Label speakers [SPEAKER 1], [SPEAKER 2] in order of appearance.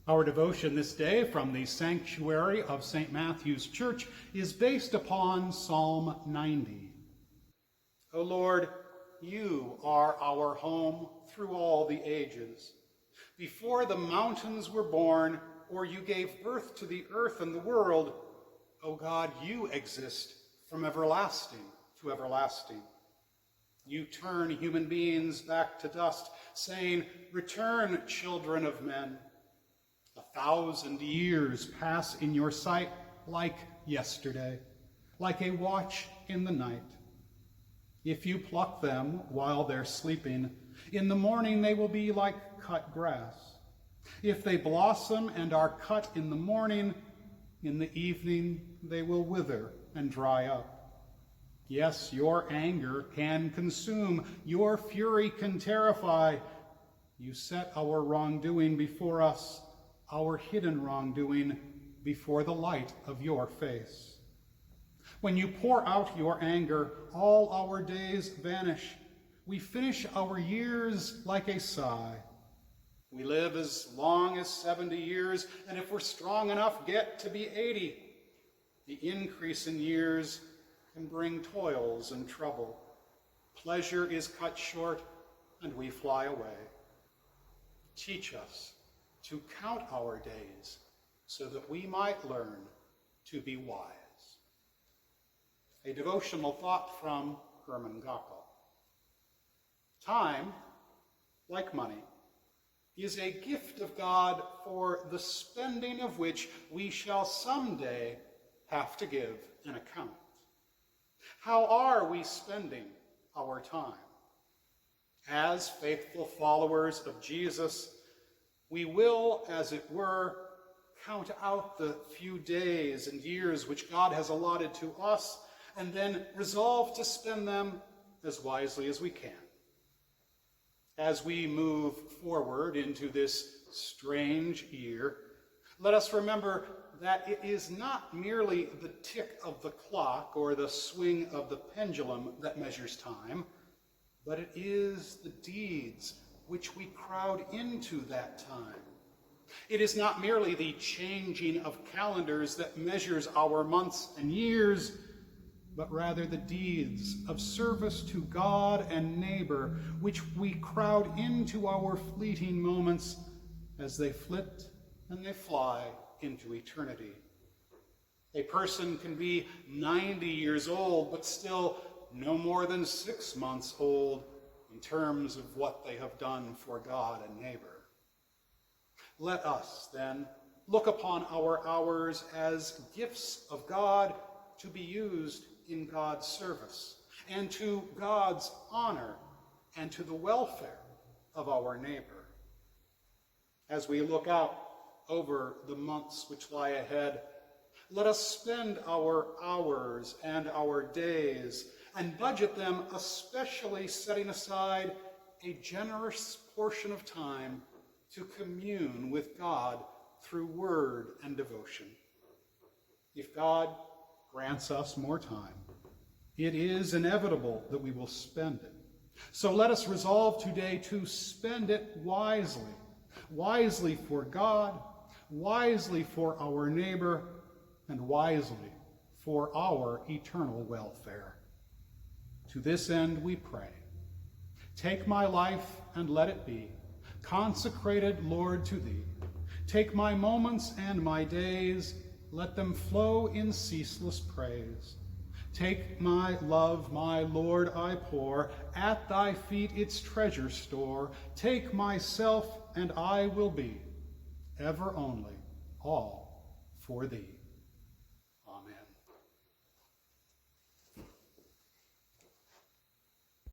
[SPEAKER 1] Our devotion this day from the sanctuary of St. Matthew's Church is based upon Psalm 90. O Lord, you are our home through all the ages. Before the mountains were born, or you gave birth to the earth and the world, O God, you exist from everlasting to everlasting. You turn human beings back to dust, saying, "Return, children of men." 1,000 years pass in your sight like yesterday, like a watch in the night. If you pluck them while they're sleeping, in the morning they will be like cut grass. If they blossom and are cut in the morning, in the evening they will wither and dry up. Yes, your anger can consume, your fury can terrify. You set our wrongdoing before us, our hidden wrongdoing before the light of your face. When you pour out your anger, all our days vanish. We finish our years like a sigh. We live as long as 70 years, and if we're strong enough, get to be 80. The increase in years can bring toils and trouble. Pleasure is cut short, and we fly away. Teach us to count our days so that we might learn to be wise. A devotional thought from Hermann Gockel. Time, like money, is a gift of God for the spending of which we shall someday have to give an account. How are we spending our time? As faithful followers of Jesus, we will, as it were, count out the few days and years which God has allotted to us, and then resolve to spend them as wisely as we can. As we move forward into this strange year, let us remember that it is not merely the tick of the clock or the swing of the pendulum that measures time, but it is the deeds which we crowd into that time. It is not merely the changing of calendars that measures our months and years, but rather the deeds of service to God and neighbor, which we crowd into our fleeting moments as they flit and they fly into eternity. A person can be 90 years old, but still no more than 6 months old in terms of what they have done for God and neighbor. Let us, then, look upon our hours as gifts of God to be used in God's service and to God's honor and to the welfare of our neighbor. As we look out over the months which lie ahead, let us spend our hours and our days and budget them, especially setting aside a generous portion of time to commune with God through word and devotion. If God grants us more time, it is inevitable that we will spend it. So let us resolve today to spend it wisely, wisely for God, wisely for our neighbor, and wisely for our eternal welfare. To this end we pray. Take my life and let it be consecrated, Lord, to thee. Take my moments and my days, let them flow in ceaseless praise. Take my love, my Lord, I pour, at thy feet its treasure store. Take myself, and I will be, ever only, all for thee.